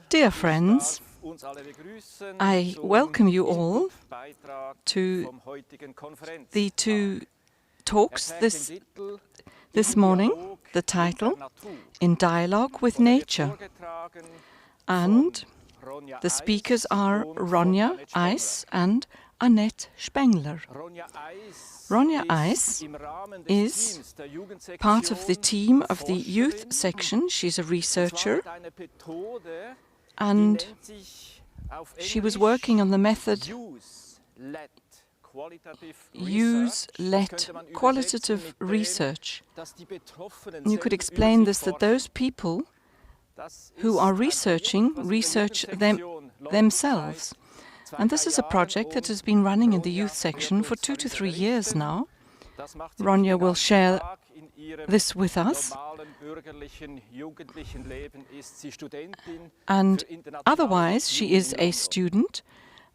Dear friends, I welcome you all to the two talks this morning, the title, In Dialogue with Nature. And the speakers are Ronja Eis and Anet Spengler. Ronja Eis is part of the team of the youth section. She's a researcher, and she was working on the method use-led qualitative research. You could explain this that those people who are researching research themselves. And this is a project that has been running in the youth section for 2 to 3 years now. Ronja will share this with us. And otherwise, she is a student,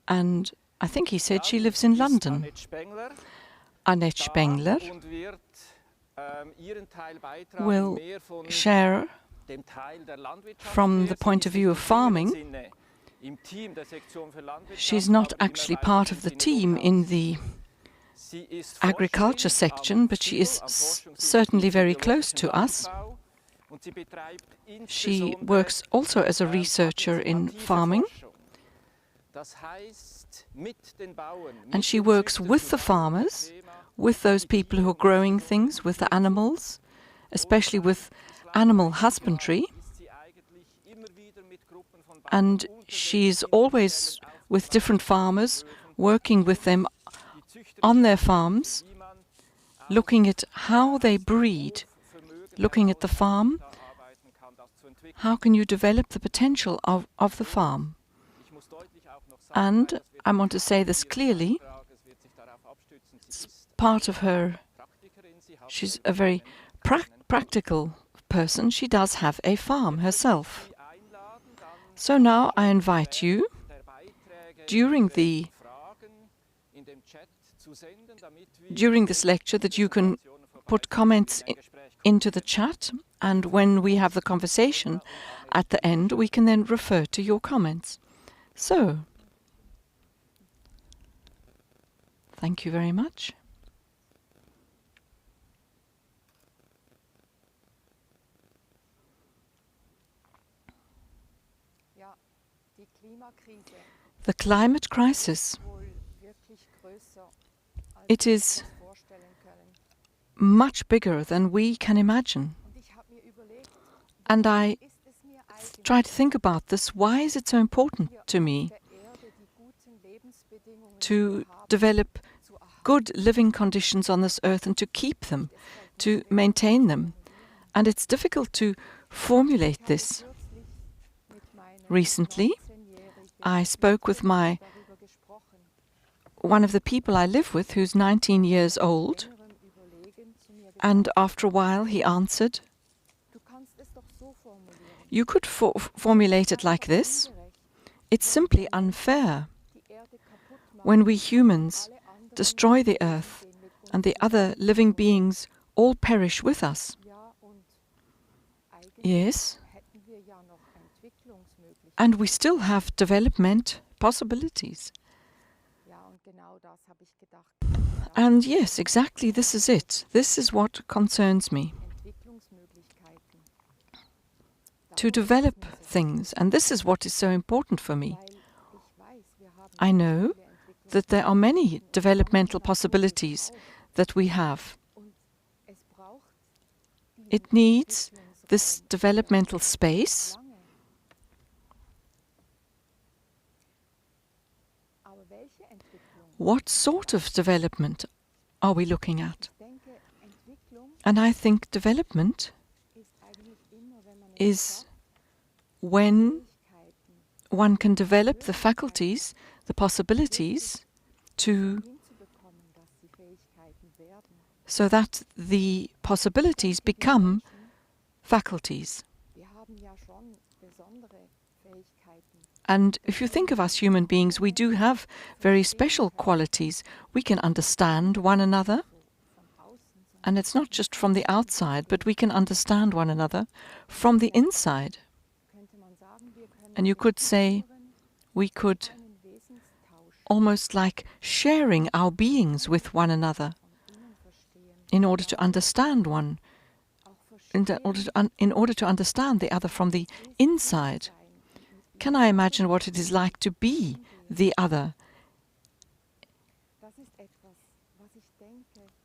and I think he said she lives in London. Anet Spengler will share from the point of view of farming. She's not actually part of the team in the agriculture section, but she is certainly very close to us. She works also as a researcher in farming, and she works with the farmers, with those people who are growing things, with the animals, especially with animal husbandry. And she's always with different farmers, working with them on their farms, looking at how they breed, looking at the farm. How can you develop the potential of the farm? And I want to say this clearly. It's part of her. She's a very practical person. She does have a farm herself. So now I invite you during this lecture that you can put comments into the chat, and when we have the conversation at the end, we can then refer to your comments. So, thank you very much. The climate crisis, it is much bigger than we can imagine. And I try to think about this. Why is it so important to me to develop good living conditions on this earth and to keep them, to maintain them? And it's difficult to formulate this. Recently, I spoke with one of the people I live with, who's 19 years old, and after a while he answered, "You could formulate it like this. It's simply unfair. When we humans destroy the earth and the other living beings all perish with us." Yes. And we still have development possibilities. And yes, exactly this is it. This is what concerns me. To develop things, and this is what is so important for me. I know that there are many developmental possibilities that we have. It needs this developmental space. What sort of development are we looking at? And I think development is when one can develop the faculties, the possibilities so that the possibilities become faculties. And if you think of us human beings, we do have very special qualities. We can understand one another. And it's not just from the outside, but we can understand one another from the inside. And you could say we could almost like sharing our beings with one another in order to understand in order to understand the other from the inside. Can I imagine what it is like to be the other?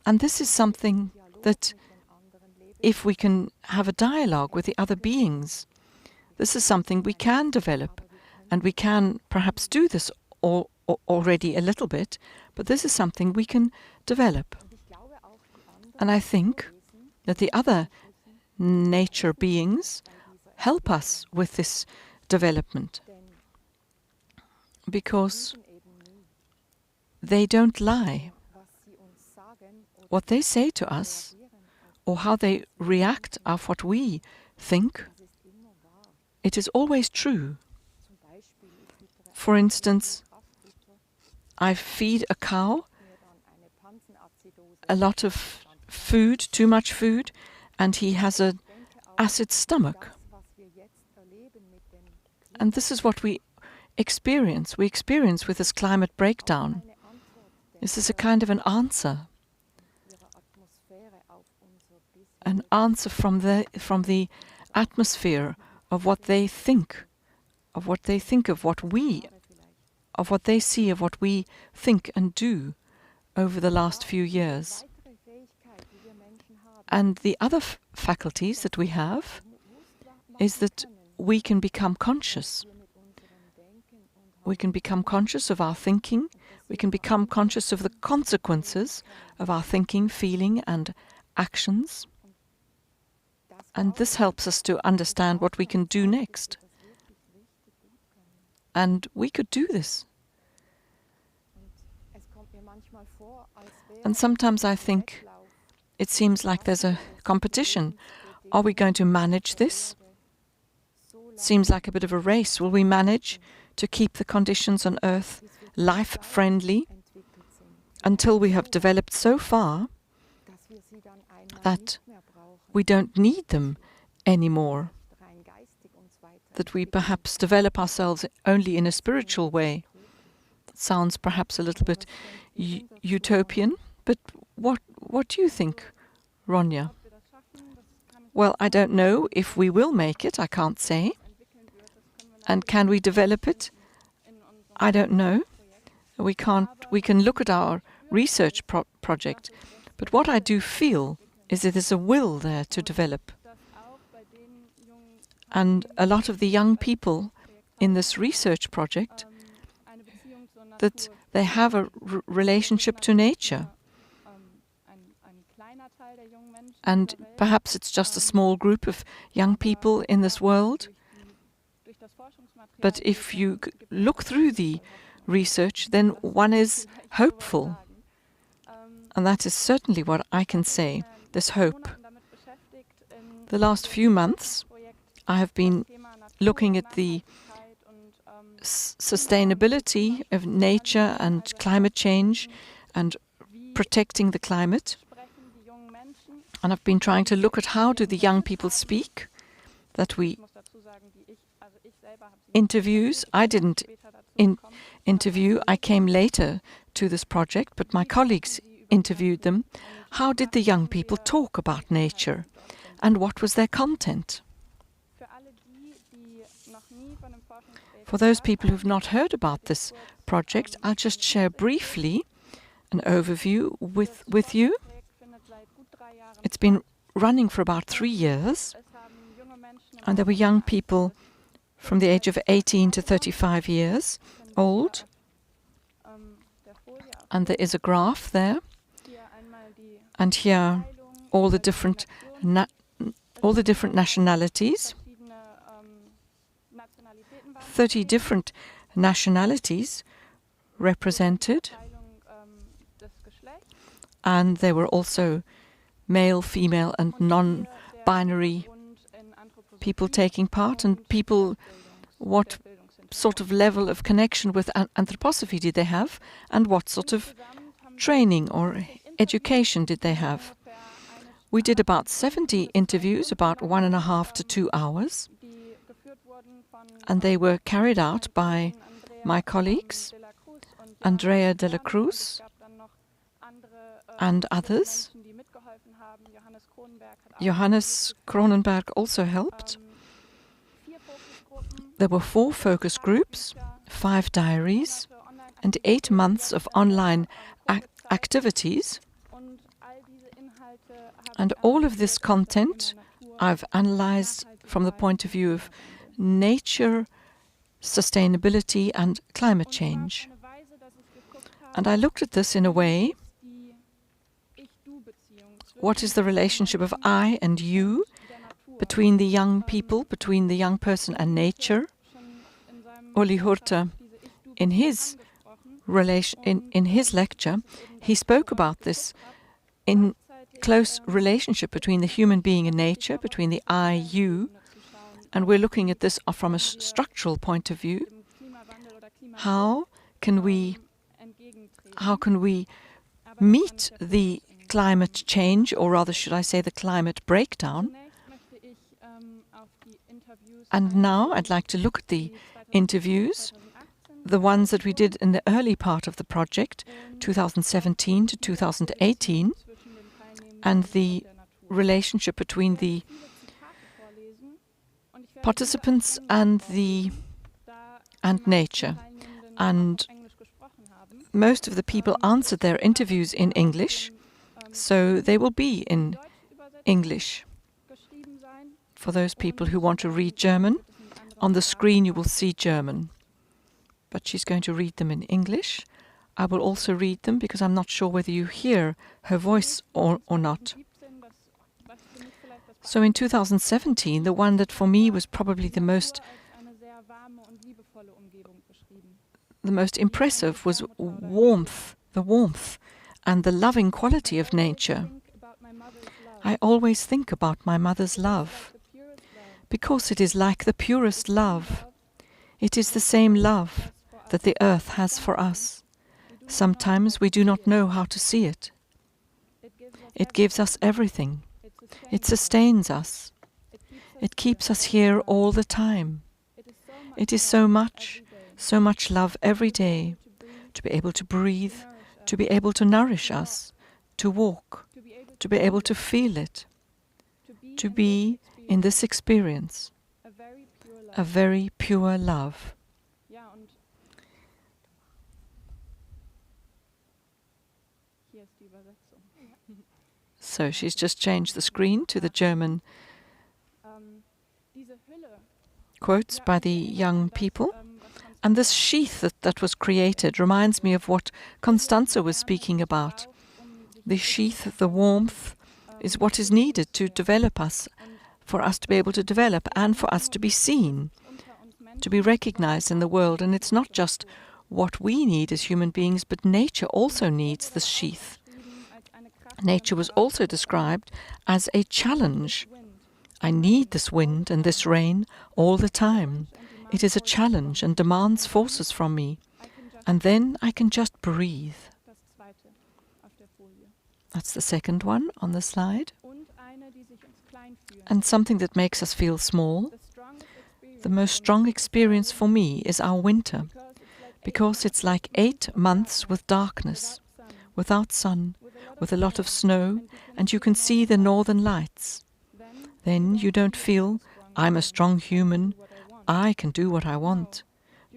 And this is something that, if we can have a dialogue with the other beings, this is something we can develop, and we can perhaps do this already a little bit, but this is something we can develop. And I think that the other nature beings help us with this development, because they don't lie. What they say to us, or how they react of what we think, it is always true. For instance, I feed a cow a lot of food, too much food, and he has an acid stomach. And this is what we experience. We experience with this climate breakdown. This is a kind of an answer from the atmosphere of what they think, of what they see, of what we think and do over the last few years. And the other faculties that we have is that we can become conscious. We can become conscious of our thinking. We can become conscious of the consequences of our thinking, feeling, and actions. And this helps us to understand what we can do next. And we could do this. And sometimes I think it seems like there's a competition. Are we going to manage this? Seems like a bit of a race. Will we manage to keep the conditions on Earth life-friendly until we have developed so far that we don't need them anymore, that we perhaps develop ourselves only in a spiritual way? It sounds perhaps a little bit utopian, but what do you think, Ronja? Well, I don't know if we will make it, I can't say. And can we develop it? I don't know. We can look at our research project, but what I do feel is that there's a will there to develop. And a lot of the young people in this research project, that they have a relationship to nature. And perhaps it's just a small group of young people in this world. But if you look through the research, then one is hopeful. And that is certainly what I can say, this hope. The last few months, I have been looking at the sustainability of nature and climate change and protecting the climate. And I've been trying to look at how do the young people speak, that we interviews. I didn't interview, I came later to this project, but my colleagues interviewed them. How did the young people talk about nature, and what was their content? For those people who've not heard about this project, I'll just share briefly an overview with you. It's been running for about 3 years, and there were young people from the age of 18 to 35 years old. And there is a graph there. And here all the different nationalities. 30 different nationalities represented. And there were also male, female, and non-binary people taking part, and people, what sort of level of connection with anthroposophy did they have, and what sort of training or education did they have. We did about 70 interviews, about 1.5 to 2 hours, and they were carried out by my colleagues, Andrea de la Cruz and others. Johannes Kronenberg also helped. There were 4 focus groups, 5 diaries, and 8 months of online activities. And all of this content I've analyzed from the point of view of nature, sustainability, and climate change. And I looked at this in a way, what is the relationship of I and you between the young people, between the young person and nature? Uli Hurter, in his lecture, he spoke about this in close relationship between the human being and nature, between the I, you, and we're looking at this from a structural point of view. How can we meet the climate change, or rather should I say the climate breakdown? And now I'd like to look at the interviews, the ones that we did in the early part of the project, 2017 to 2018, and the relationship between the participants and nature. And most of the people answered their interviews in English, so they will be in English. For those people who want to read German, on the screen you will see German. But she's going to read them in English. I will also read them because I'm not sure whether you hear her voice or not. So in 2017, the one that for me was probably the most impressive was warmth, the warmth and the loving quality of nature. I always think about my mother's love, because it is like the purest love. It is the same love that the earth has for us. Sometimes we do not know how to see it. It gives us everything. It sustains us. It keeps us here all the time. It is so much love every day, to be able to breathe, to be able to nourish us, to walk, to be able to feel it, to be in this experience, a very pure love. So she's just changed the screen to the German quotes by the young people. And this sheath that was created reminds me of what Constanze was speaking about. The sheath, the warmth, is what is needed to develop us, for us to be able to develop and for us to be seen, to be recognized in the world. And it's not just what we need as human beings, but nature also needs this sheath. Nature was also described as a challenge. I need this wind and this rain all the time. It is a challenge and demands forces from me. And then I can just breathe. That's the second one on the slide. And something that makes us feel small. The most strong experience for me is our winter, because it's like 8 months with darkness, without sun, with a lot of snow, and you can see the northern lights. Then you don't feel, I'm a strong human, I can do what I want.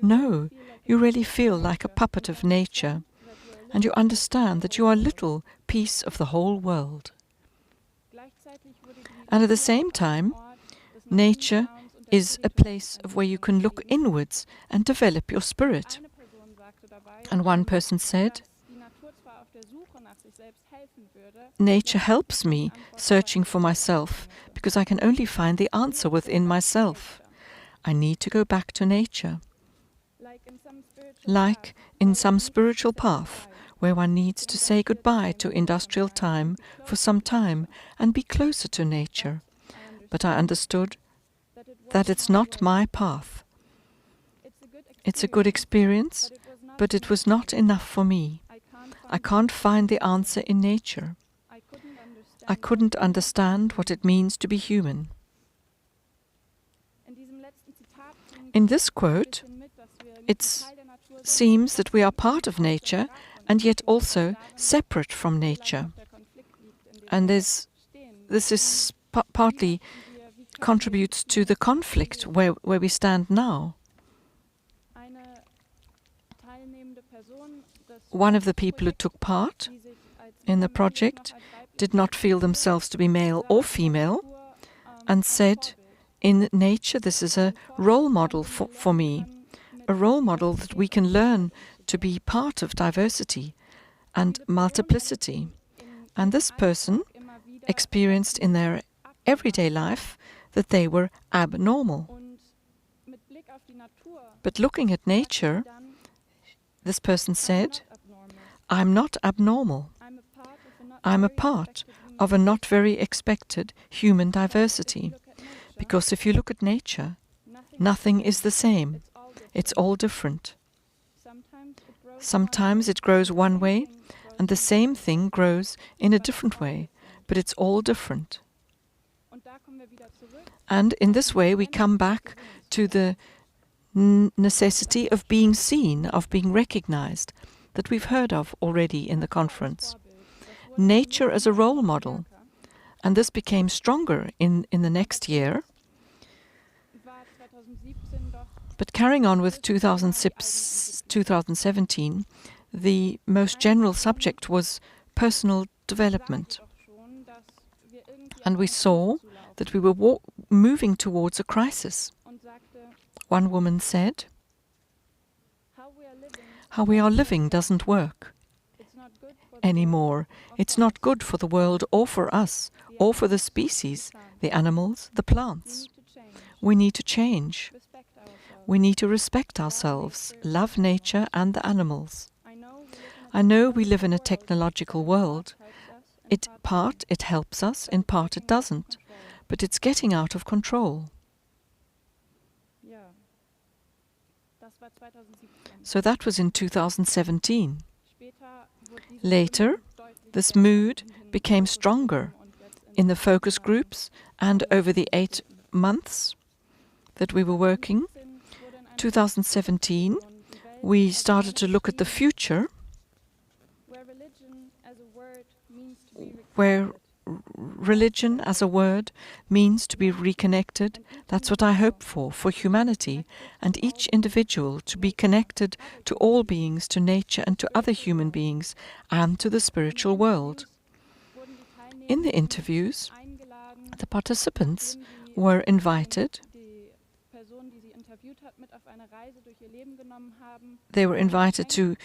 No, you really feel like a puppet of nature, and you understand that you are a little piece of the whole world. And at the same time, nature is a place of where you can look inwards and develop your spirit. And one person said, nature helps me searching for myself because I can only find the answer within myself. I need to go back to nature. Like in some spiritual path where one needs to say goodbye to industrial time for some time and be closer to nature. But I understood that it's not my path. It's a good experience, but it was not enough for me. I can't find the answer in nature. I couldn't understand what it means to be human. In this quote, it seems that we are part of nature and yet also separate from nature. And this is partly contributes to the conflict where we stand now. One of the people who took part in the project did not feel themselves to be male or female and said, in nature this is a role model for me, a role model that we can learn to be part of diversity and multiplicity. And this person experienced in their everyday life that they were abnormal. But looking at nature, this person said, I'm not abnormal. I'm a part of a not very expected human diversity. Because if you look at nature, nothing is the same. It's all different. Sometimes it grows one way, and the same thing grows in a different way, but it's all different. And in this way we come back to the necessity of being seen, of being recognized, that we've heard of already in the conference. Nature as a role model. And this became stronger in the next year. But carrying on with 2017, the most general subject was personal development. And we saw that we were moving towards a crisis. One woman said, how we are living doesn't work anymore. It's not good for the world or for us, or for the species, the animals, the plants. We need to change. We need to respect ourselves, love nature and the animals. I know we live in a technological world. In part it helps us, in part it doesn't. But it's getting out of control. So that was in 2017. Later, this mood became stronger in the focus groups and over the 8 months that we were working. 2017, we started to look at the future, where religion as a word means to be reconnected. That's what I hope for humanity, and each individual to be connected to all beings, to nature and to other human beings, and to the spiritual world. In the interviews, the participants were invited. They were invited to,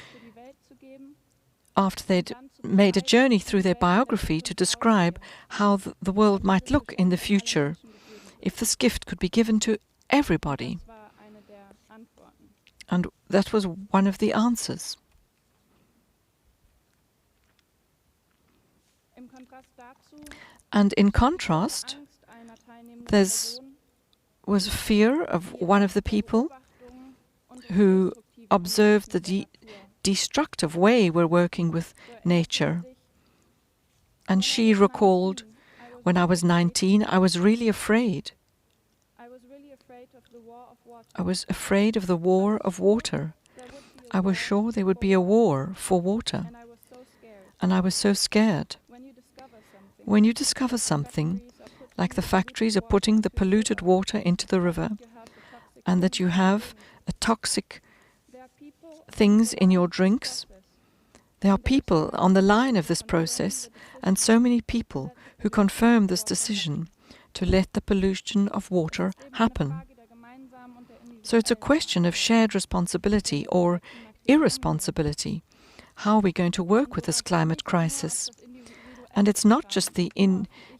after they'd made a journey through their biography, to describe how the world might look in the future if this gift could be given to everybody. And that was one of the answers. And in contrast, there was a fear of one of the people who observed the destructive way we're working with nature. And she recalled, when I was 19, I was really afraid. I was afraid of the war of water. I was sure there would be a war for water. And I was so scared. When you discover something, like the factories are putting the polluted water into the river, and that you have a toxic things in your drinks, there are people on the line of this process, and so many people who confirm this decision to let the pollution of water happen. So it's a question of shared responsibility or irresponsibility. How are we going to work with this climate crisis? And it's not just the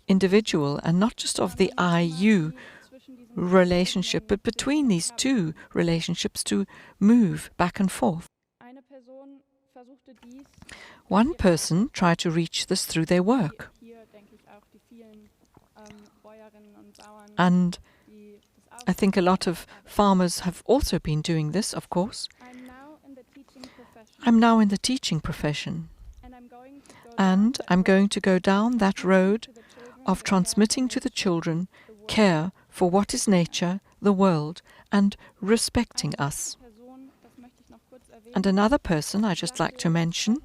individual and not just of the I-you relationship, but between these two relationships to move back and forth. One person tried to reach this through their work. And I think a lot of farmers have also been doing this, of course. I'm now in the teaching profession. And I'm going to go down that road of transmitting to the children care for what is nature, the world and respecting us. And another person I'd just like to mention,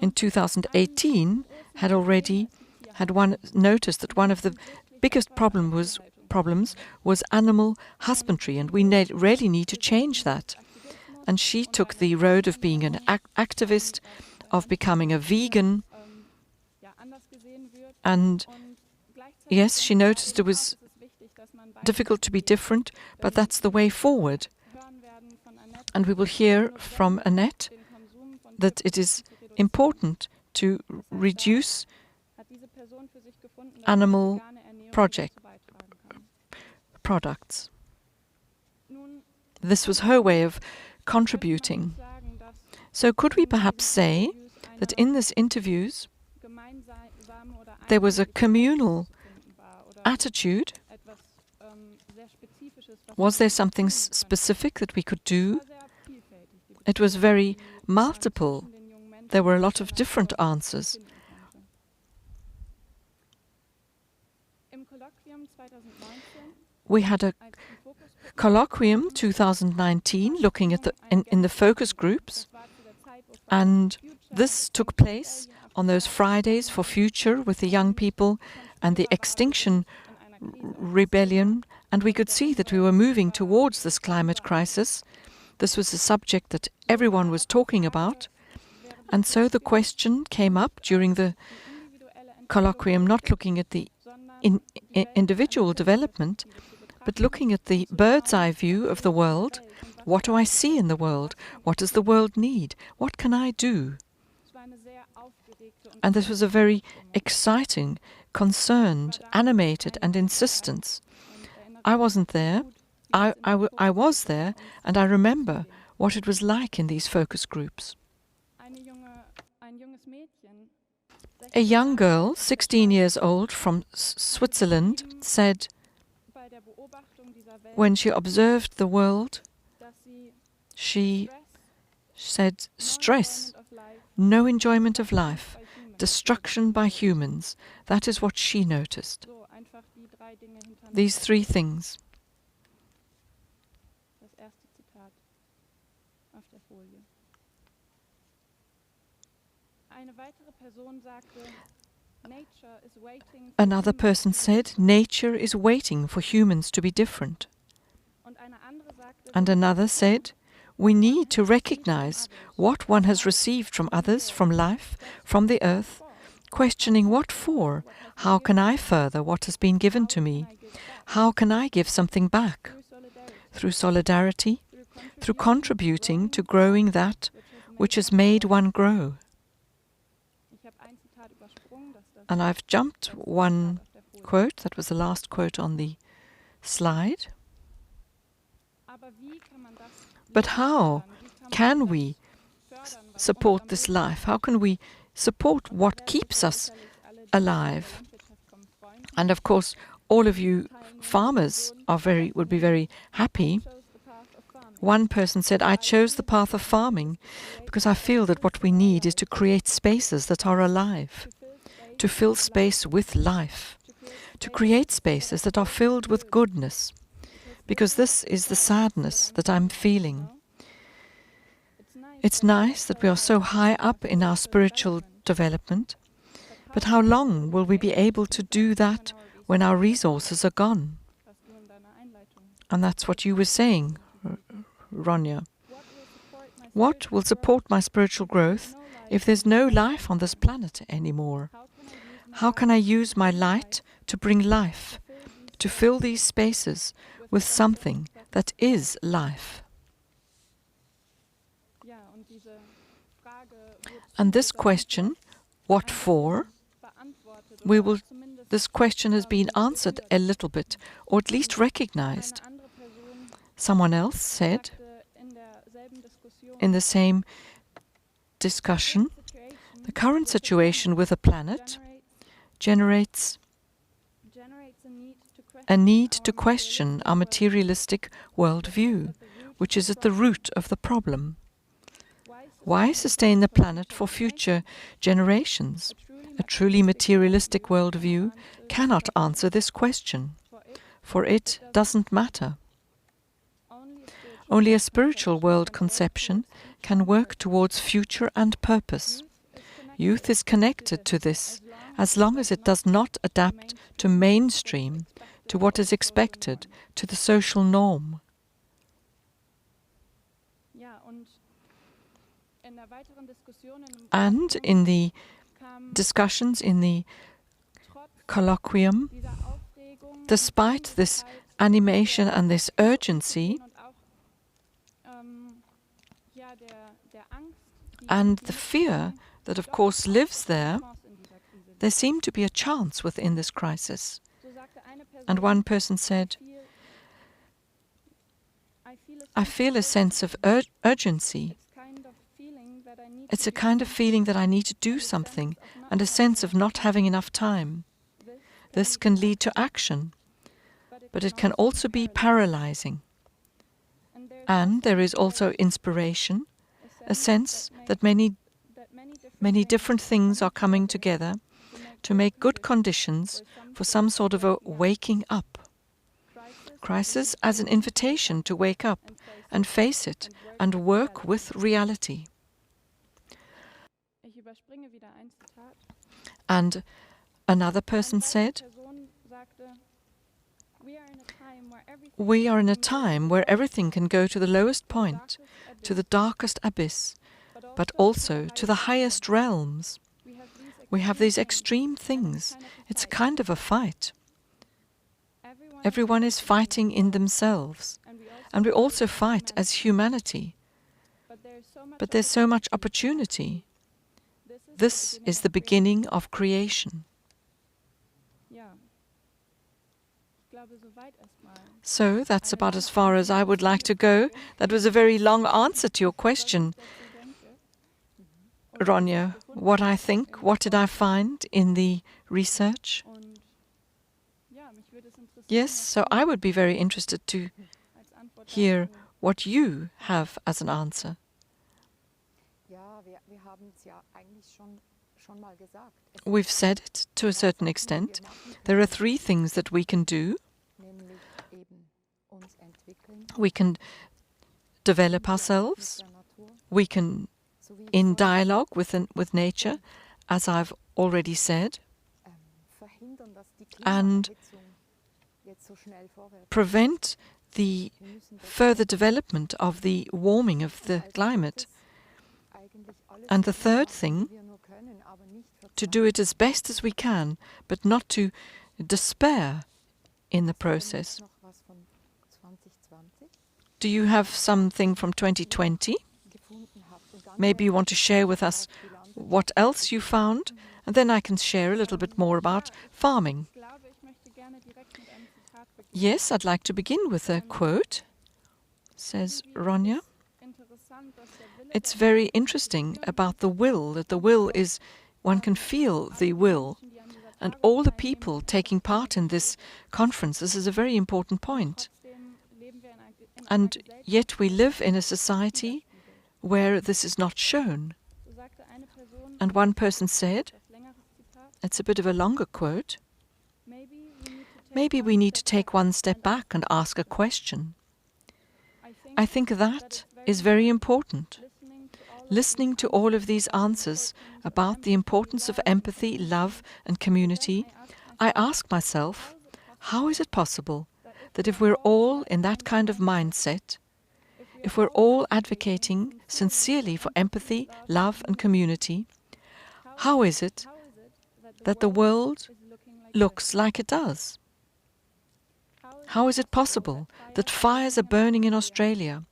in 2018, had noticed that one of the biggest problems was animal husbandry, and we really need to change that. And she took the road of being an activist, of becoming a vegan, and yes, she noticed it was difficult to be different, but that's the way forward. And we will hear from Anet that it is important to reduce animal products. This was her way of contributing. So could we perhaps say that in these interviews there was a communal attitude? Was there something specific that we could do? It was very multiple. There were a lot of different answers. We had a colloquium 2019 looking at in the focus groups, and this took place on those Fridays for Future with the young people and the Extinction Rebellion, and we could see that we were moving towards this climate crisis. This was a subject that everyone was talking about, and so the question came up during the colloquium, not looking at the individual development, but looking at the bird's eye view of the world. What do I see in the world? What does the world need? What can I do? And this was a very exciting, concerned, animated and insistence. I wasn't there. I was there, and I remember what it was like in these focus groups. A young girl, 16 years old, from Switzerland, said, when she observed the world, she said, stress, no enjoyment of life, destruction by humans. That is what she noticed. These three things. Another person said, nature is waiting for humans to be different. And another said, we need to recognize what one has received from others, from life, from the earth, questioning what for, how can I further what has been given to me, how can I give something back, through solidarity, through contributing to growing that which has made one grow. And I've jumped one quote, that was the last quote on the slide. But how can we support this life? How can we support what keeps us alive? And of course, all of you farmers would be very happy. One person said, I chose the path of farming because I feel that what we need is to create spaces that are alive, to fill space with life, to create spaces that are filled with goodness, because this is the sadness that I'm feeling. It's nice that we are so high up in our spiritual development, but how long will we be able to do that when our resources are gone? And that's what you were saying, Ronja. What will support my spiritual growth if there's no life on this planet anymore? How can I use my light to bring life, to fill these spaces with something that is life? And this question, what for? This question has been answered a little bit, or at least recognized. Someone else said, in the same discussion, the current situation with the planet generates a need to question our materialistic worldview, which is at the root of the problem. Why sustain the planet for future generations? A truly materialistic worldview cannot answer this question. for it doesn't matter. Only a spiritual world conception can work towards future and purpose. Youth is connected to this, as long as it does not adapt to mainstream, to what is expected, to the social norm. And in the discussions, in the colloquium, despite this animation and this urgency, and the fear that of course lives there, there seemed to be a chance within this crisis. And one person said, I feel a sense of urgency. It's a kind of feeling that I need to do something, and a sense of not having enough time. This can lead to action, but it can also be paralyzing. And there is also inspiration, a sense that many different things are coming together to make good conditions for some sort of a waking up. Crisis as an invitation to wake up and face it and work with reality. And another person said, we are in a time where everything can go to the lowest point, to the darkest abyss, but also to the highest realms. We have these extreme things. It's a kind of a fight. Everyone is fighting in themselves, and we also fight as humanity. But there's so much opportunity. This is the beginning of creation. So that's about as far as I would like to go. That was a very long answer to your question. Ronja, what I think, what did I find in the research? Yes, so I would be very interested to hear what you have as an answer. We've said it to a certain extent. There are three things that we can do. We can develop ourselves. We can, in dialogue with nature, as I've already said, and prevent the further development of the warming of the climate. And the third thing, to do it as best as we can, but not to despair in the process. Do you have something from 2020? Maybe you want to share with us what else you found, and then I can share a little bit more about farming. Yes, I'd like to begin with a quote, says Ronja. It's very interesting about the will, that the will is, one can feel the will, and all the people taking part in this conference. This is a very important point. And yet we live in a society where this is not shown. And one person said, it's a bit of a longer quote, maybe we need to take one step back and ask a question. I think that is very important. Listening to all of these answers about the importance of empathy, love and community, I ask myself, how is it possible that if we're all in that kind of mindset, if we're all advocating sincerely for empathy, love and community, how is it that the world looks like it does? How is it possible that fires are burning in Australia?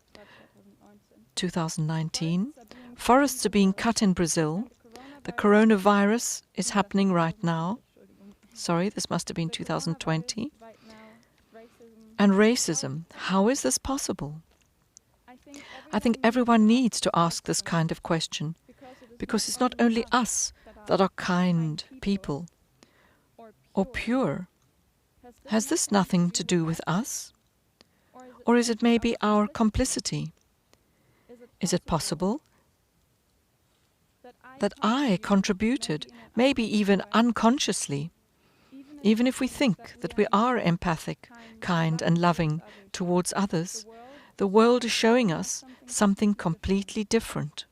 2019. Forests are being cut in Brazil. The coronavirus is happening right now. Sorry, this must have been 2020. And racism. How is this possible? I think everyone needs to ask this kind of question, because it's not only us that are kind people or pure. Has this nothing to do with us? Or is it maybe our complicity? Is it possible that I contributed, maybe even unconsciously, Even if we think that we are empathic, kind and loving towards others, the world is showing us something completely different.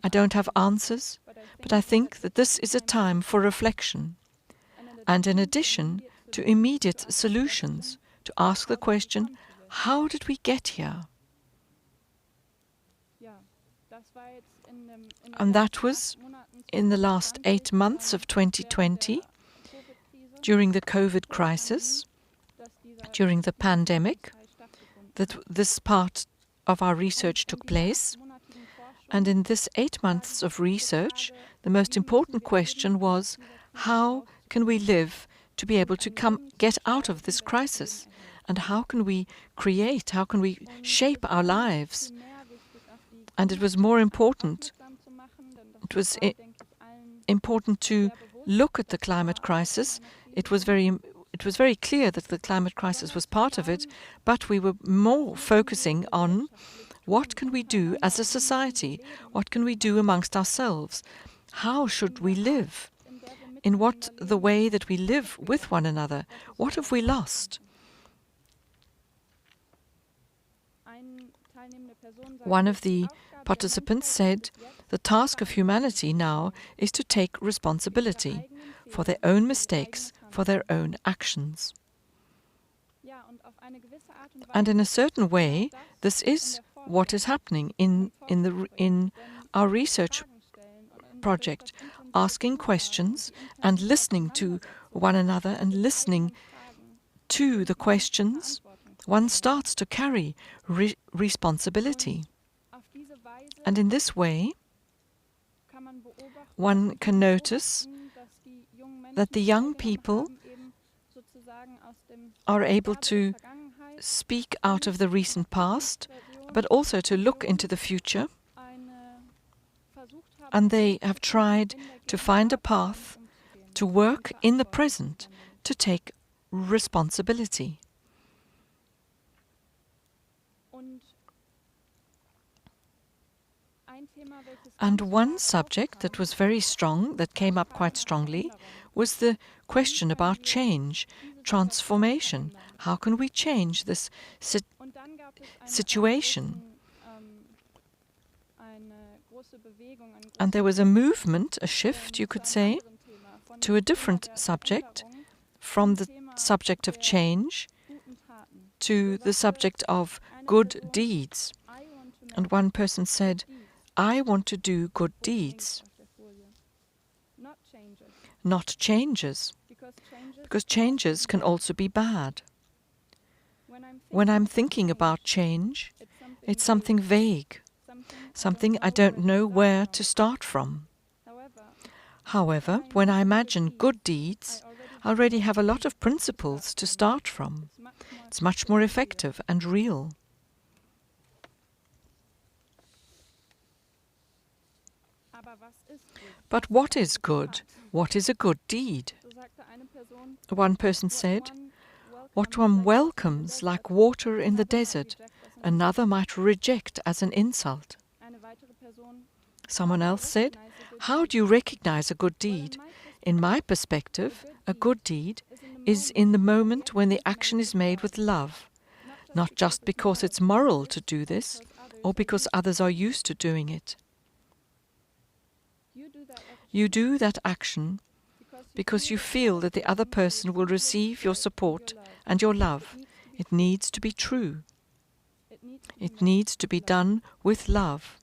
I don't have answers, but I think that this is a time for reflection, and in addition to immediate solutions, to ask the question, how did we get here? And that was in the last 8 months of 2020, during the COVID crisis, during the pandemic, that this part of our research took place. And in this 8 months of research, the most important question was, how can we live to be able to get out of this crisis? And how can we create, how can we shape our lives? And it was more important, it was important to look at the climate crisis. It was very clear that the climate crisis was part of it, but we were more focusing on what can we do as a society? What can we do amongst ourselves? How should we live? In what the way that we live with one another? What have we lost? One of the participants said, the task of humanity now is to take responsibility for their own mistakes, for their own actions. And in a certain way, this is what is happening in our research project, asking questions and listening to one another and listening to the questions. One starts to carry responsibility. And in this way, one can notice that the young people are able to speak out of the recent past, but also to look into the future. And they have tried to find a path to work in the present, to take responsibility. And one subject that was very strong, that came up quite strongly, was the question about change, transformation. How can we change this situation? And there was a movement, a shift, you could say, to a different subject, from the subject of change to the subject of good deeds. And one person said, I want to do good deeds, not changes, because changes can also be bad. When I'm thinking about change, it's something vague, something I don't know where to start from. However, when I imagine good deeds, I already have a lot of principles to start from. It's much more effective and real. But what is good? What is a good deed? One person said, what one welcomes like water in the desert, another might reject as an insult. Someone else said, how do you recognize a good deed? In my perspective, a good deed is in the moment when the action is made with love, not just because it's moral to do this or because others are used to doing it. You do that action because you feel that the other person will receive your support and your love. It needs to be true. It needs to be done with love.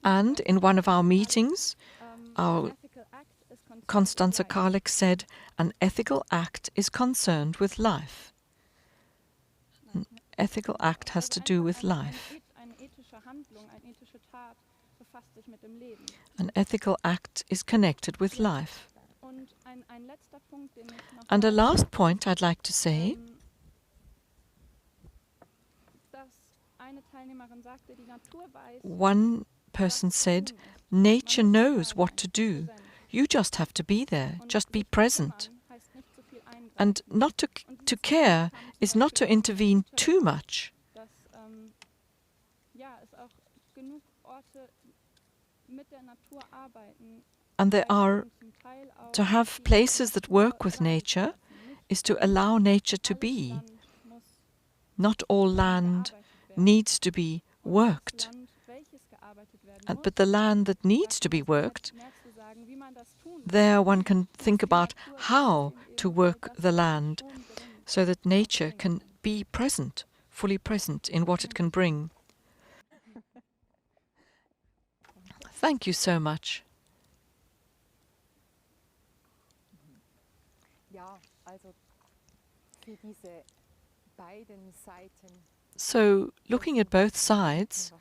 And in one of our meetings, our Constanze Karlik said, an ethical act is concerned with life. An ethical act has to do with life. An ethical act is connected with life. And a last point I'd like to say, one person said, nature knows what to do. You just have to be there, just be present. And not to care is not to intervene too much. And to have places that work with nature is to allow nature to be. Not all land needs to be worked. But the land that needs to be worked, there one can think about how to work the land so that nature can be present, fully present in what it can bring. Thank you so much. So, looking at both sides,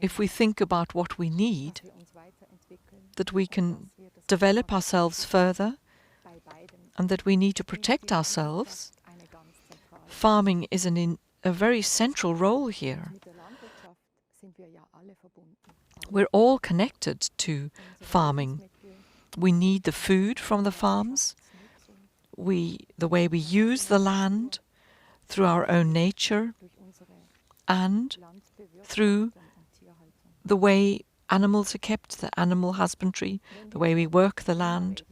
if we think about what we need, that we can develop ourselves further, and that we need to protect ourselves, farming is a very central role here. We're all connected to farming. We need the food from the farms, the way we use the land through our own nature, and through the way animals are kept, the animal husbandry, the way we work the land.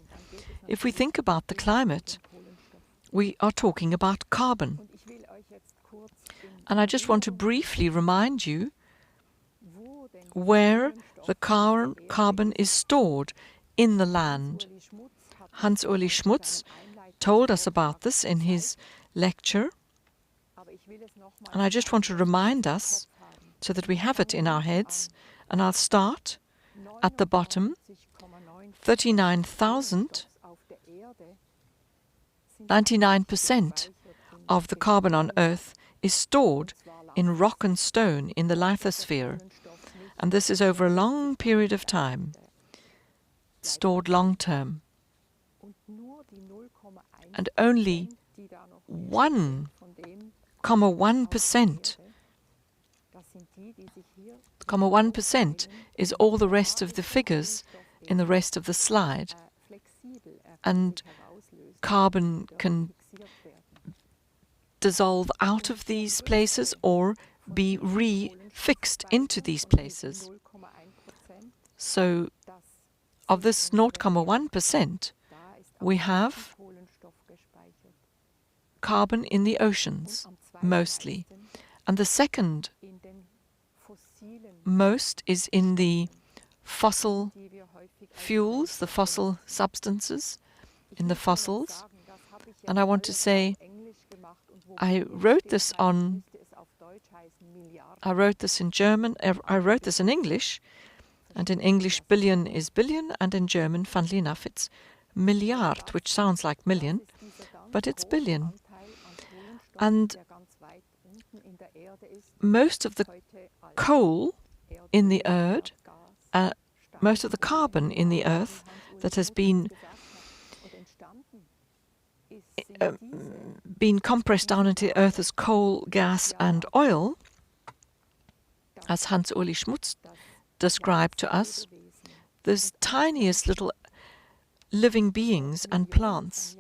If we think about the climate, we are talking about carbon. And I just want to briefly remind you where the carbon is stored in the land. Hans-Uli Schmutz told us about this in his lecture. And I just want to remind us so that we have it in our heads. And I'll start at the bottom. 99% of the carbon on Earth is stored in rock and stone in the lithosphere. And this is over a long period of time, stored long term. And only 1% is all the rest of the figures in the rest of the slide. And carbon can dissolve out of these places or be refixed into these places. So, of this 0.1%, we have carbon in the oceans, mostly. And the second most is in the fossil fuels, the fossil substances, in the fossils. And I want to say, I wrote this in German, I wrote this in English, and in English billion is billion, and in German, funnily enough, it's milliard, which sounds like million, but it's billion. And most of the coal in the earth, most of the carbon in the earth that has been compressed down into the earth as coal, gas and oil, as Hans-Uli Schmutz described to us, those tiniest little living beings and plants,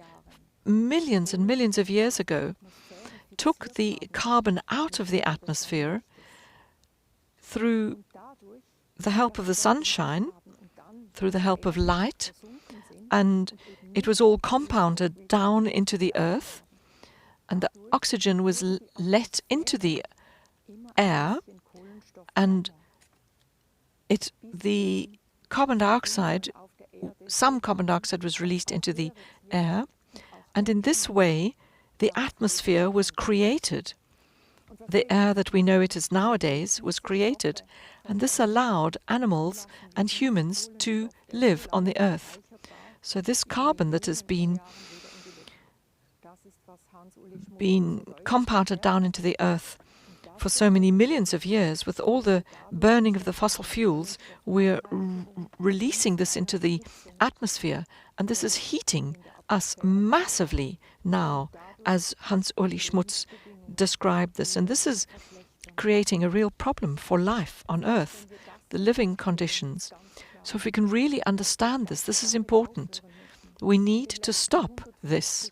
millions and millions of years ago, took the carbon out of the atmosphere through the help of the sunshine, through the help of light, and it was all compounded down into the earth, and the oxygen was let into the air, and the carbon dioxide, some carbon dioxide was released into the air, and in this way the atmosphere was created. The air that we know it is nowadays was created, and this allowed animals and humans to live on the earth. So this carbon that has been compounded down into the earth for so many millions of years, with all the burning of the fossil fuels, we're releasing this into the atmosphere, and this is heating us massively now, as Hans-Uli Schmutz described this. And this is creating a real problem for life on Earth, the living conditions. So if we can really understand this, this is important. We need to stop this.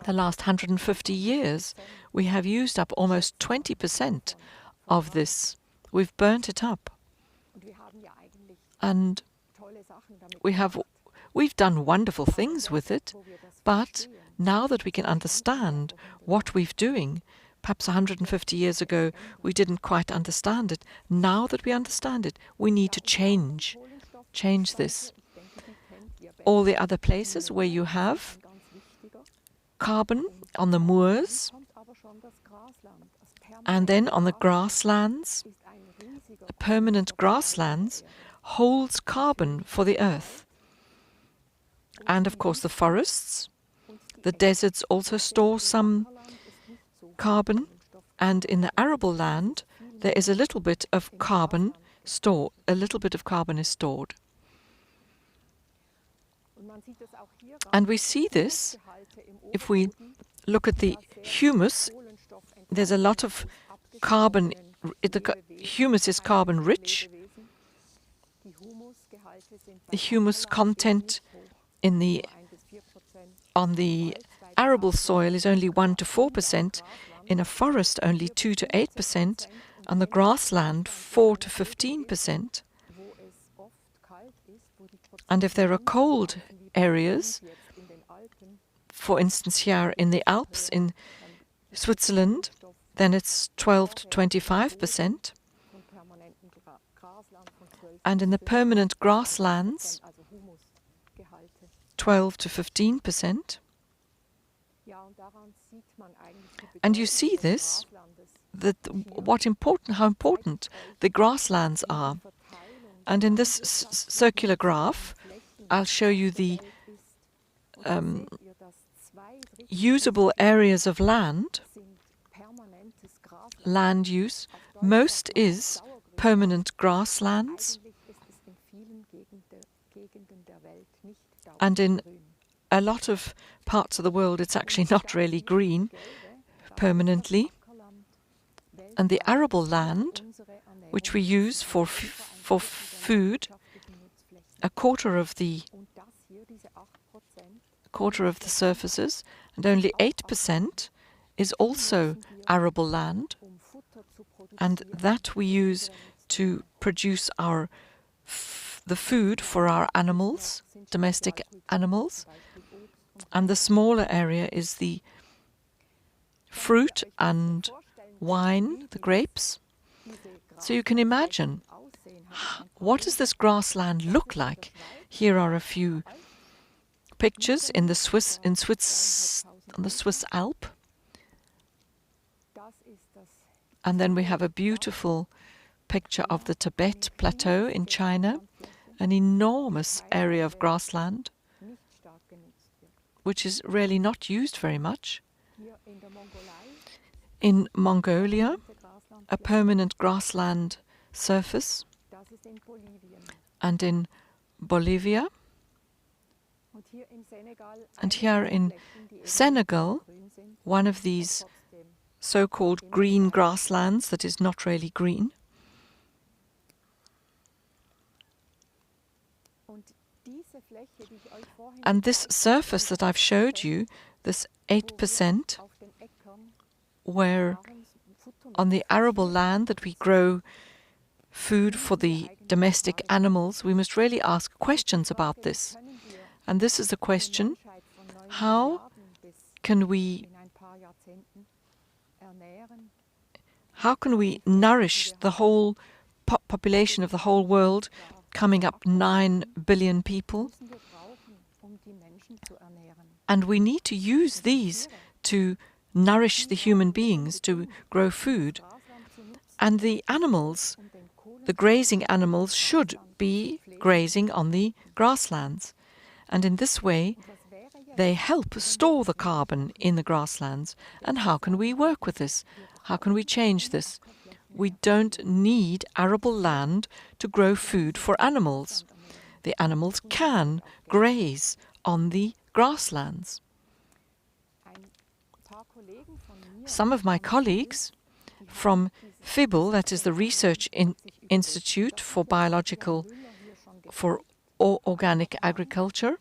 The last 150 years, we have used up almost 20% of this. We've burnt it up. And we've done wonderful things with it, but now that we can understand what we're doing, perhaps 150 years ago we didn't quite understand it. Now that we understand it, we need to change this. All the other places where you have carbon on the moors and then on the grasslands, permanent grasslands holds carbon for the earth. And of course the forests, the deserts also store some carbon, and in the arable land there is a little bit of carbon stored. Is stored. And we see this if we look at the humus. There's a lot of carbon. The humus is carbon rich. The humus content on the arable soil is only 1 to 4%, in a forest only 2 to 8%, on the grassland 4 to 15%. And if there are cold areas, for instance here in the Alps in Switzerland, then it's 12 to 25%. And in the permanent grasslands, 12 to 15%. And you see this, how important the grasslands are. And in this circular graph, I'll show you the usable areas of land use. Most is permanent grasslands. And in a lot of parts of the world, it's actually not really green permanently. And the arable land, which we use for food, a quarter of the surfaces, and only 8% is also arable land, and that we use to produce the food for our animals, domestic animals, and the smaller area is the fruit and wine, the grapes. So you can imagine, what does this grassland look like? Here are a few pictures on the Swiss Alp. And then we have a beautiful picture of the Tibet Plateau in China, an enormous area of grassland, which is really not used very much. In Mongolia, a permanent grassland surface, and in Bolivia, and here in Senegal, one of these so-called green grasslands that is not really green. And this surface that I've showed you, this 8%, where on the arable land that we grow food for the domestic animals, we must really ask questions about this. And this is the question: how can we nourish the whole population of the whole world, coming up 9 billion people? And we need to use these to nourish the human beings, to grow food. And the animals, the grazing animals, should be grazing on the grasslands. And in this way, they help store the carbon in the grasslands. And how can we work with this? How can we change this? We don't need arable land to grow food for animals. The animals can graze on the grasslands. Some of my colleagues from FiBL, that is the Research Institute for Organic Agriculture,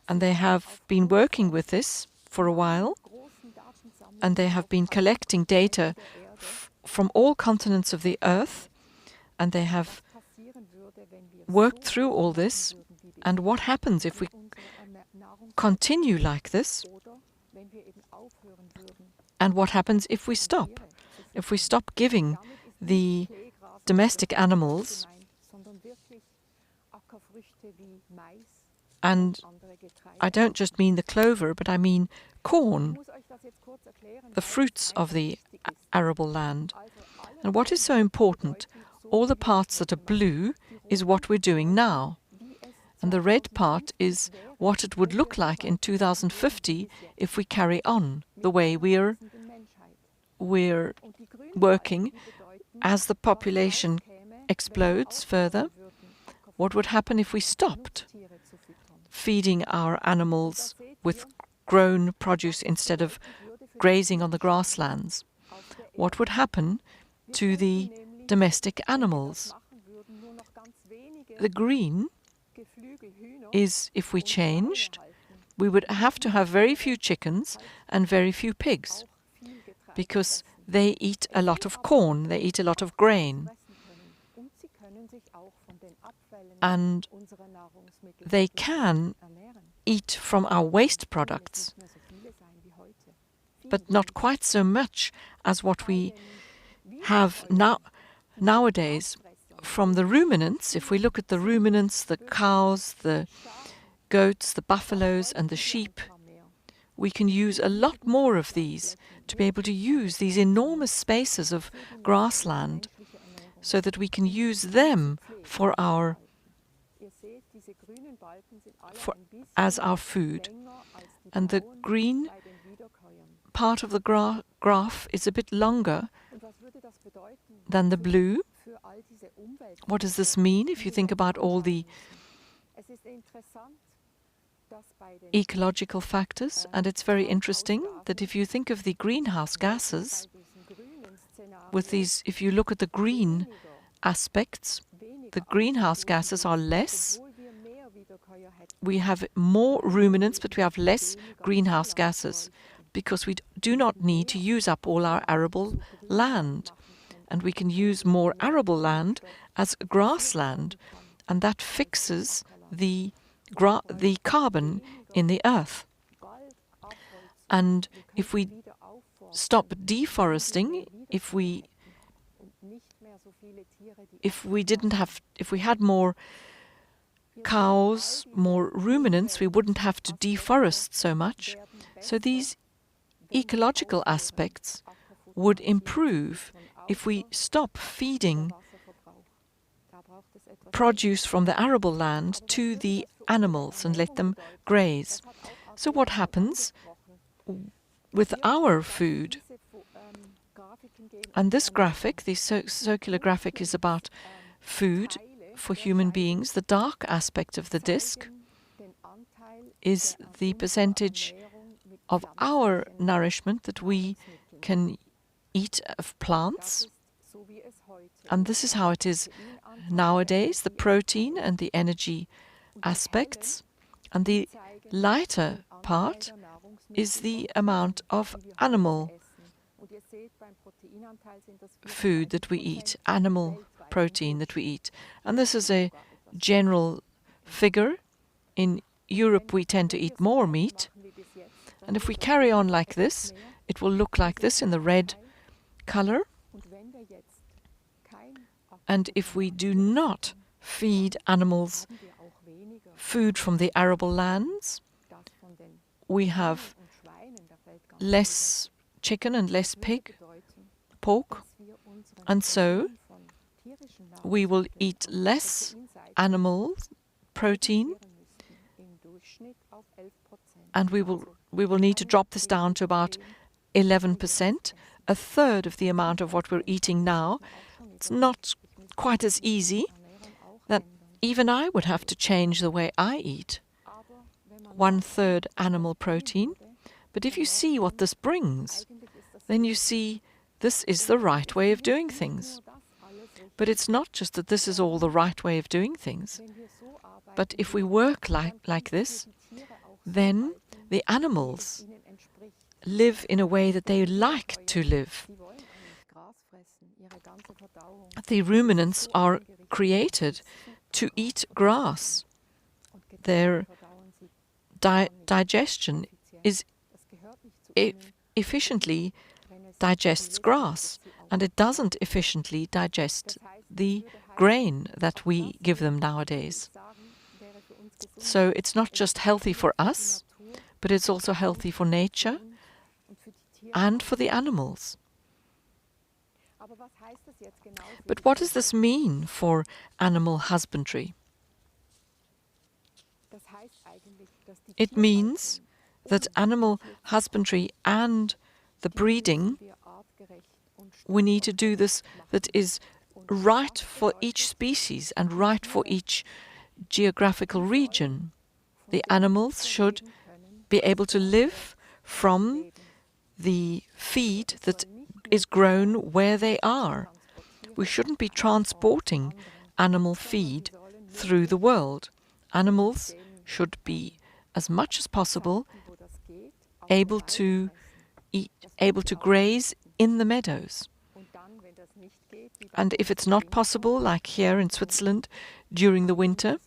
and they have been working with this for a while, and they have been collecting data from all continents of the earth, and they have worked through all this, and what happens if we continue like this, and what happens if we stop? If we stop giving the domestic animals, and I don't just mean the clover, but I mean corn, the fruits of the arable land. And what is so important, all the parts that are blue is what we're doing now. And the red part is what it would look like in 2050 if we carry on the way we're working as the population explodes further. What would happen if we stopped feeding our animals with grown produce instead of grazing on the grasslands? What would happen to the domestic animals? The green is, if we changed, we would have to have very few chickens and very few pigs, because they eat a lot of corn, they eat a lot of grain, and they can eat from our waste products, but not quite so much as what we have nowadays from the ruminants. If we look at the ruminants, the cows, the goats, the buffaloes and the sheep, we can use a lot more of these to be able to use these enormous spaces of grassland so that we can use them for as our food. And the green part of the graph is a bit longer than the blue. What does this mean if you think about all the ecological factors? And it's very interesting that if you think of the greenhouse gases, with these, if you look at the green aspects, the greenhouse gases are less. We have more ruminants, but we have less greenhouse gases because we do not need to use up all our arable land. And we can use more arable land as grassland, and that fixes the carbon in the earth. And if we stop deforesting, if we had more cows, more ruminants, we wouldn't have to deforest so much. So these ecological aspects would improve if we stop feeding produce from the arable land to the animals and let them graze. So what happens with our food? And this graphic, the circular graphic, is about food for human beings. The dark aspect of the disc is the percentage of our nourishment that we can eat of plants. And this is how it is nowadays, the protein and the energy aspects. And the lighter part is the amount of animal food that we eat, animal protein that we eat. And this is a general figure. In Europe, we tend to eat more meat. And if we carry on like this, it will look like this in the red color. And if we do not feed animals food from the arable lands, we have less chicken and less pork, and so we will eat less animal protein, and we will need to drop this down to about 11%, a third of the amount of what we're eating now. It's not quite as easy that even I would have to change the way I eat. 1/3 animal protein. But if you see what this brings, then you see this is the right way of doing things. But it's not just that this is all the right way of doing things. But if we work like this, then the animals live in a way that they like to live. the ruminants are created to eat grass. Their digestion is efficiently digests grass, and it doesn't efficiently digest the grain that we give them nowadays. So it's not just healthy for us, but it's also healthy for nature and for the animals. But what does this mean for animal husbandry? It means that animal husbandry and the breeding, we need to do this that is right for each species and right for each geographical region. The animals should be able to live from the feed that is grown where they are. We shouldn't be transporting animal feed through the world. Animals should be, as much as possible, able to graze in the meadows. And if it's not possible, like here in Switzerland during the winter,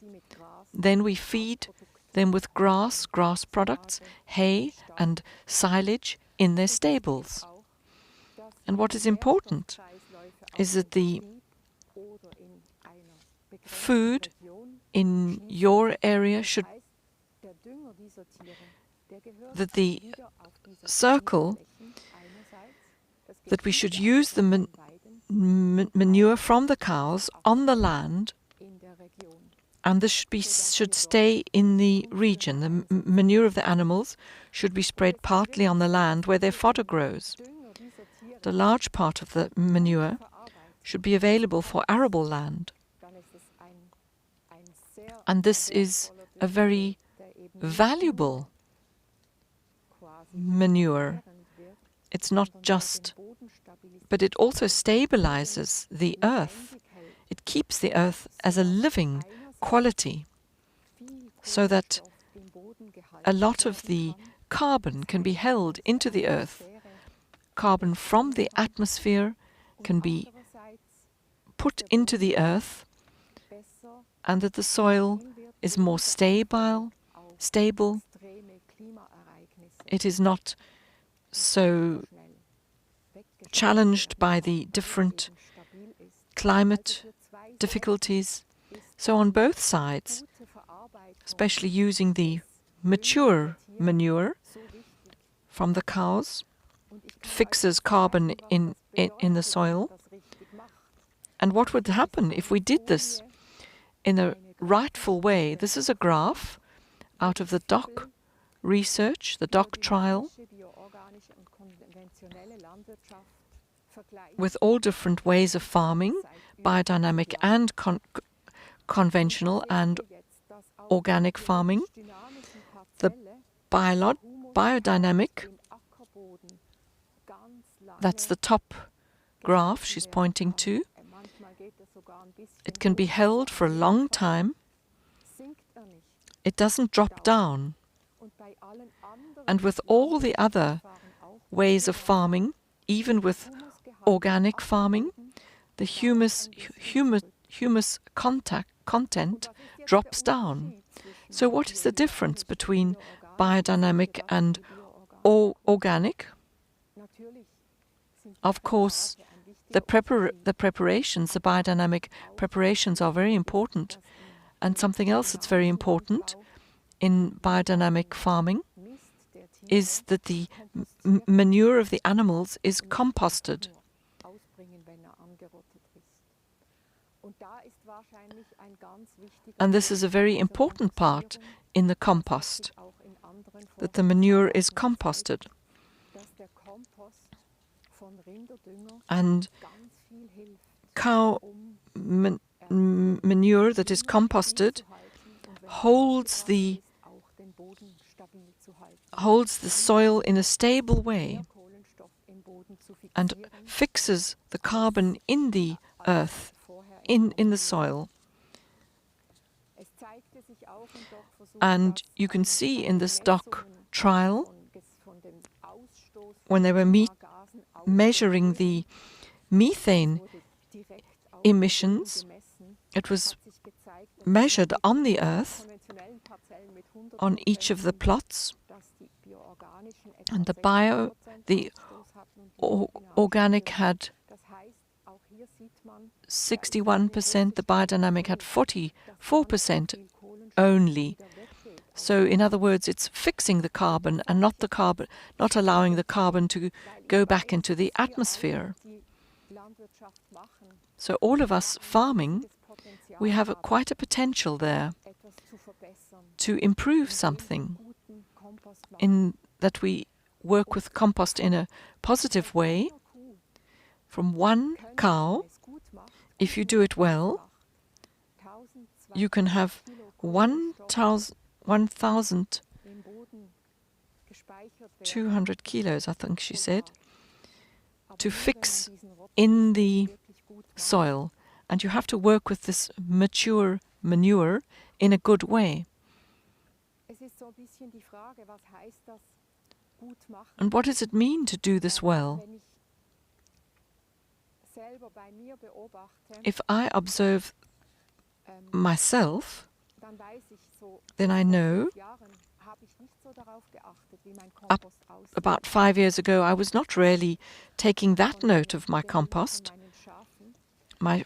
then we feed them with grass products, hay and silage in their stables. And what is important is that the food in your area should, that the circle, that we should use the manure from the cows on the land, and this should stay in the region. The manure of the animals should be spread partly on the land where their fodder grows. The large part of the manure should be available for arable land. And this is a very valuable manure. It's not just, but it also stabilizes the earth. It keeps the earth as a living quality, so that a lot of the carbon can be held into the earth. Carbon from the atmosphere can be put into the earth, and that the soil is more stable. It is not so challenged by the different climate difficulties. So on both sides, especially using the mature manure from the cows, fixes carbon in the soil. And what would happen if we did this in a rightful way? This is a graph out of the DOC research, the DOC trial, with all different ways of farming, biodynamic and conventional and organic farming. The biodynamic, that's the top graph she's pointing to. It can be held for a long time. It doesn't drop down. And with all the other ways of farming, even with organic farming, the humus content drops down. So what is the difference between biodynamic and organic? Of course, the preparations, the biodynamic preparations are very important. And something else that's very important in biodynamic farming is that the manure of the animals is composted. And this is a very important part in the compost, that the manure is composted. And cow manure that is composted holds the soil in a stable way and fixes the carbon in the earth, in the soil. And you can see in this DOC trial, when they were measuring the methane emissions. It was measured on the Earth, on each of the plots, and the organic had 61%, the biodynamic had 44% only. So, in other words, it's fixing the carbon and not allowing the carbon to go back into the atmosphere. So, all of us farming, we have quite a potential there to improve something, in that we work with compost in a positive way. From one cow, if you do it well, you can have 1,200 kilos, I think she said, to fix in the soil. And you have to work with this mature manure in a good way. And what does it mean to do this well? If I observe myself, then I know about 5 years ago I was not really taking that note of my compost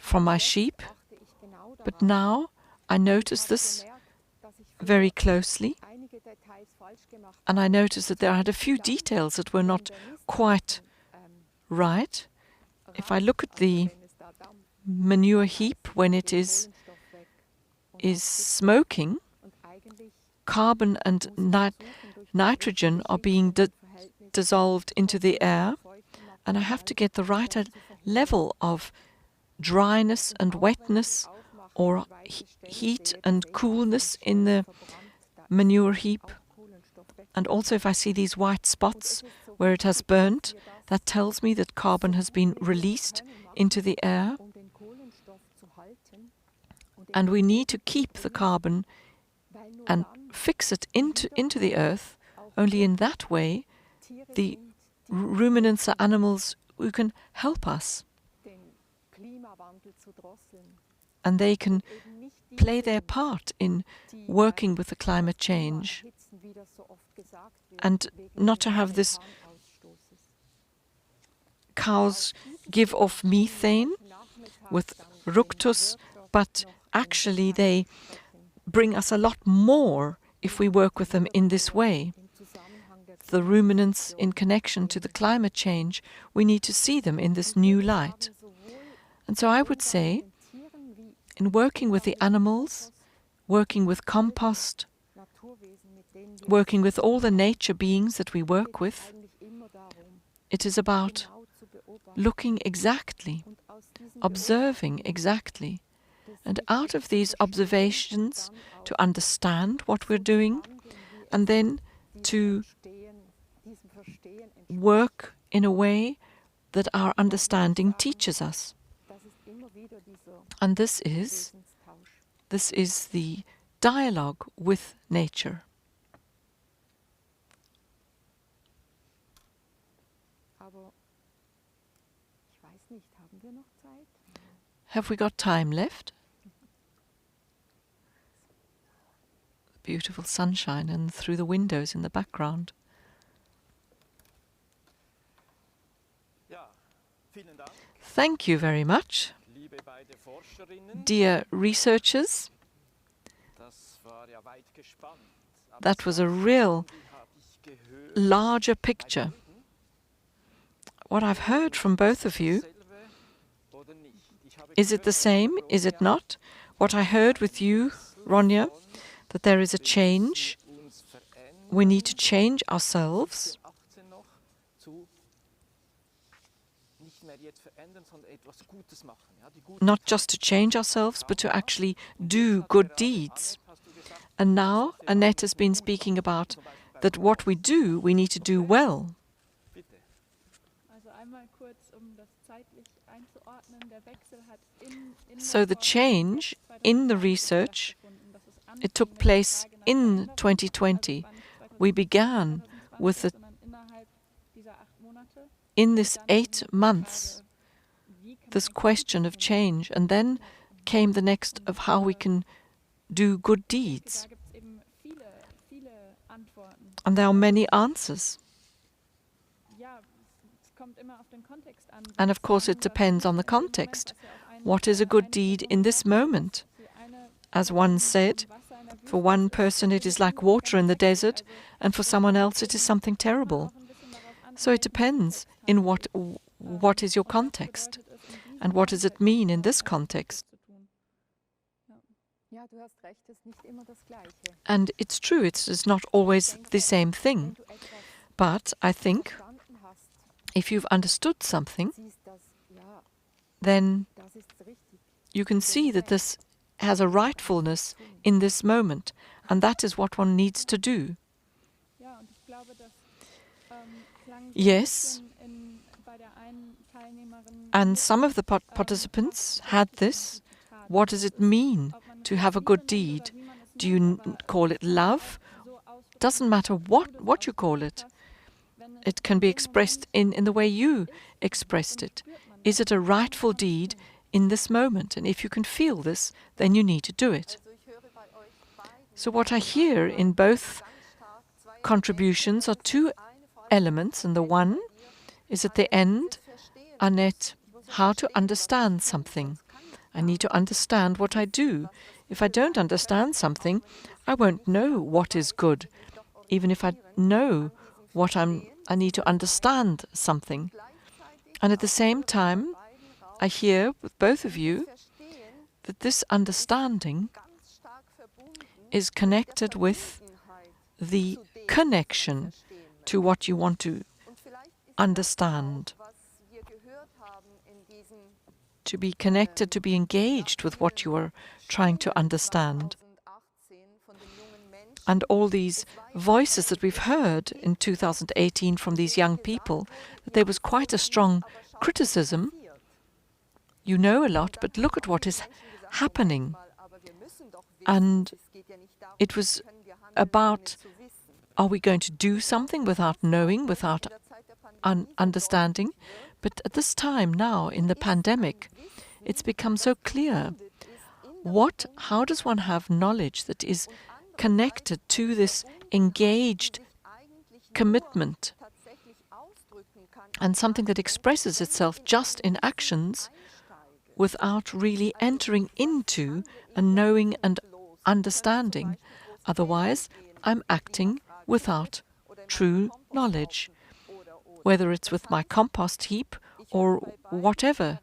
from my sheep, but now I notice this very closely, and I notice that there had a few details that were not quite right. If I look at the manure heap when it is smoking, carbon and nitrogen are being dissolved into the air, and I have to get the right level of dryness and wetness, or heat and coolness in the manure heap. And also, if I see these white spots where it has burnt, that tells me that carbon has been released into the air. And we need to keep the carbon and fix it into the earth. Only in that way, the ruminants are animals who can help us. And they can play their part in working with the climate change, and not to have this cows give off methane with ructus, but actually they bring us a lot more if we work with them in this way. The ruminants in connection to the climate change, we need to see them in this new light. And so I would say, in working with the animals, working with compost, working with all the nature beings that we work with, it is about looking exactly, observing exactly, and out of these observations to understand what we're doing, and then to work in a way that our understanding teaches us. And this is the dialogue with nature. Have we got time left? Beautiful sunshine and through the windows in the background. Thank you very much, dear researchers. That was a real larger picture. What I've heard from both of you, is it the same? Is it not? What I heard with you, Ronja, that there is a change. We need to change ourselves. Not just to change ourselves, but to actually do good deeds. And now Anet has been speaking about that what we do, we need to do well. So the change in the research, it took place in 2020. We began with in this 8 months, this question of change, and then came the next of how we can do good deeds. And there are many answers. And of course it depends on the context. What is a good deed in this moment? As one said, for one person it is like water in the desert, and for someone else it is something terrible. So it depends in what is your context, and what does it mean in this context. And it's true, it's not always the same thing. But I think if you've understood something, then you can see that this has a rightfulness in this moment, and that is what one needs to do. Yes, and some of the participants had this. What does it mean to have a good deed? Do you call it love? Doesn't matter what you call it. It can be expressed in the way you expressed it. Is it a rightful deed in this moment? And if you can feel this, then you need to do it. So what I hear in both contributions are two elements, and the one is at the end, Anet, how to understand something. I need to understand what I do. If I don't understand something, I won't know what is good. Even if I know what I need to understand something. And at the same time, I hear with both of you that this understanding is connected with the connection to what you want to understand. To be connected, to be engaged with what you are trying to understand. And all these voices that we've heard in 2018 from these young people, that there was quite a strong criticism. You know a lot, but look at what is happening. And it was about, are we going to do something without knowing, without understanding? But at this time now, in the pandemic, it's become so clear. How does one have knowledge that is connected to this engaged commitment and something that expresses itself just in actions without really entering into a knowing and understanding? Otherwise, I'm acting without true knowledge, whether it's with my compost heap or whatever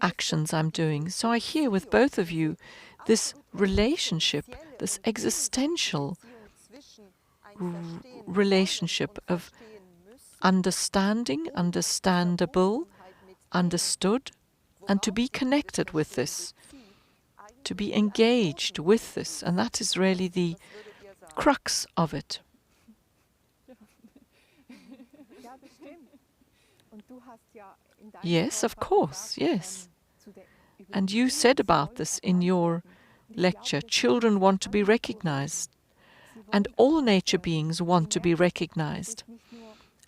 actions I'm doing. So I hear with both of you this relationship, this existential relationship of understanding, understandable, understood, and to be connected with this, to be engaged with this, and that is really the crux of it. Yes, of course, yes. And you said about this in your lecture, children want to be recognized, and all nature beings want to be recognized.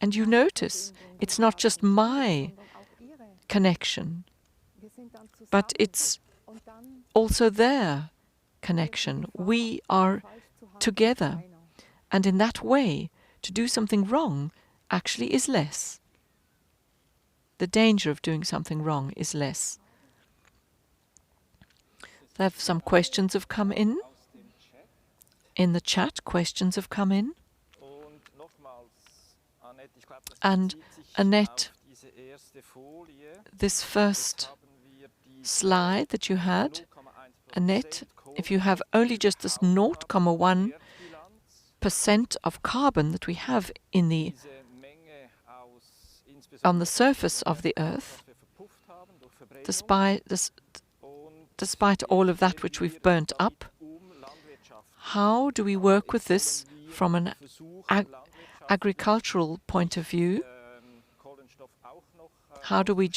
And you notice, it's not just my connection, but it's also their connection. We are together, and in that way, to do something wrong actually is less. The danger of doing something wrong is less. There have some questions have come in. In the chat, questions have come in. And Anet, this first slide that you had, Anet, if you have only just this 0.1% of carbon that we have in on the surface of the Earth, despite all of that which we've burnt up, how do we work with this from an agricultural point of view? How do we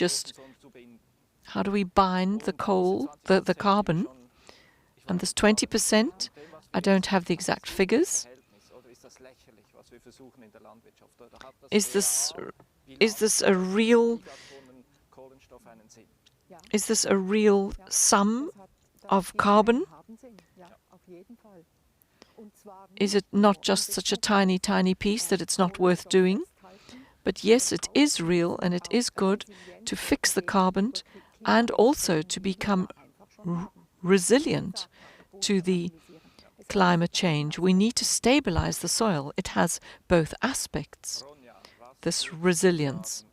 bind the coal, the carbon? And this 20%, I don't have the exact figures. Is this a real Is this a real sum of carbon? Is it not just such a tiny, tiny piece that it's not worth doing? But yes, it is real and it is good to fix the carbon and also to become resilient to the climate change. We need to stabilize the soil. It has both aspects, this resilience.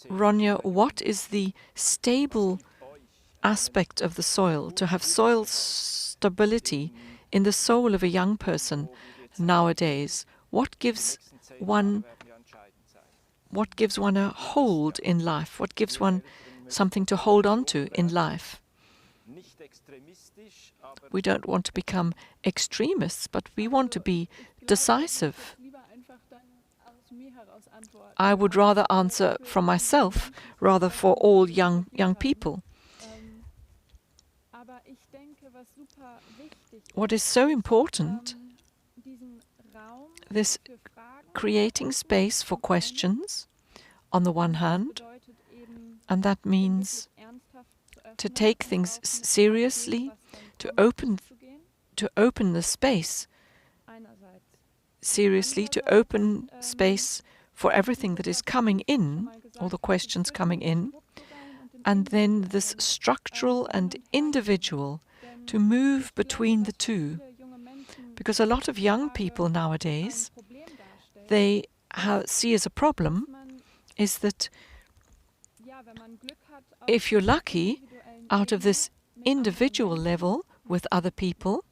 Ronja, what is the stable aspect of the soil, to have soil stability in the soul of a young person nowadays? What gives one a hold in life? What gives one something to hold on to in life? We don't want to become extremists, but we want to be decisive. I would rather answer from myself, rather for all young people. What is so important, this creating space for questions on the one hand, and that means to take things seriously, to open the space seriously, to open space for everything that is coming in, all the questions coming in, and then this structural and individual, to move between the two. Because a lot of young people nowadays, they see as a problem is that if you're lucky, out of this individual level with other people,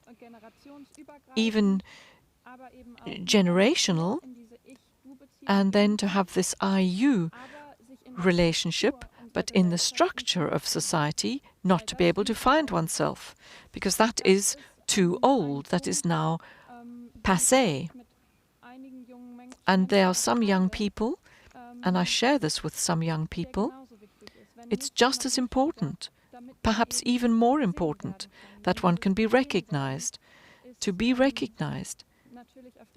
even generational, and then to have this I-you relationship, but in the structure of society, not to be able to find oneself, because that is too old, that is now passé. And there are some young people, and I share this with some young people, it's just as important, perhaps even more important, that one can be recognized. To be recognized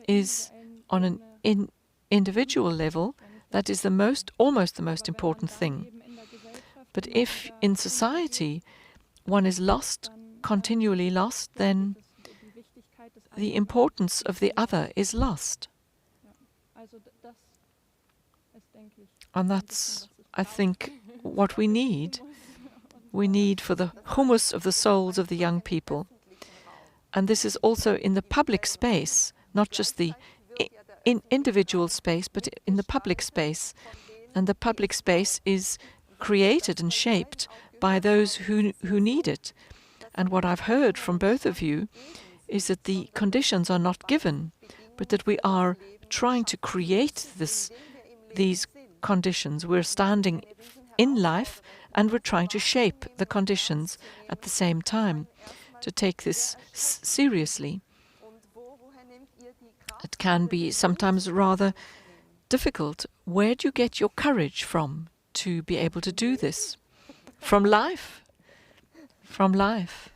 is on an individual level, that is almost the most important thing. But if in society one is lost, continually lost, then the importance of the other is lost. And that's, I think, what we need. We need for the humus of the souls of the young people. And this is also in the public space, not just the individual space, but in the public space. And the public space is created and shaped by those who need it. And what I've heard from both of you is that the conditions are not given, but that we are trying to create these conditions. We're standing in life and we're trying to shape the conditions at the same time, to take this seriously. It can be sometimes rather difficult. Where do you get your courage from to be able to do this? From life. From life.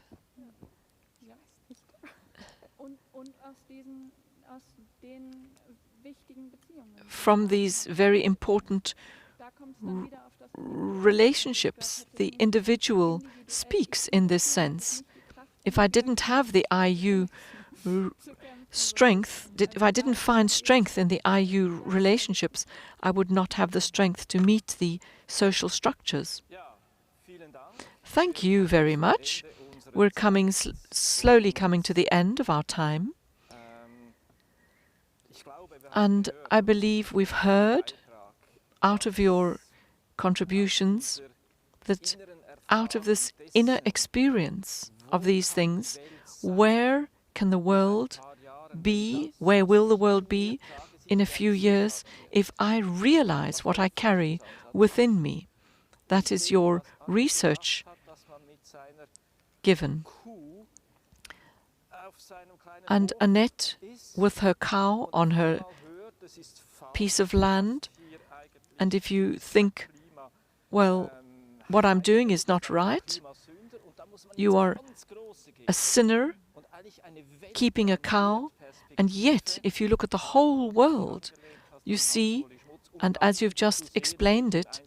From these very important relationships. The individual speaks in this sense. If I didn't have the I-you strength, if I didn't find strength in the I-you relationships, I would not have the strength to meet the social structures. Thank you very much. We're slowly coming to the end of our time. And I believe we've heard out of your contributions that out of this inner experience of these things, where can the world be, where will the world be in a few years if I realize what I carry within me? That is your research given. And Anet, with her cow on her piece of land, and if you think, well, what I'm doing is not right, you are a sinner keeping a cow, and yet, if you look at the whole world, you see, and as you've just explained it,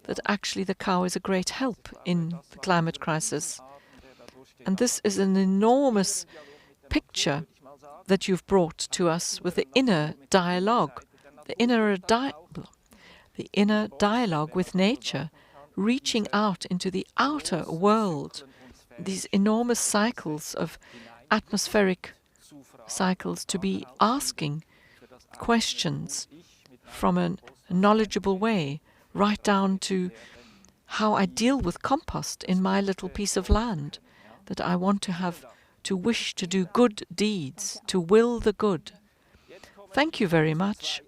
that actually the cow is a great help in the climate crisis. And this is an enormous picture that you've brought to us with the inner dialogue, the inner dialogue with nature, reaching out into the outer world, these enormous cycles of atmospheric cycles, to be asking questions from a knowledgeable way, right down to how I deal with compost in my little piece of land, that I want to have, to wish to do good deeds, to will the good. Thank you very much.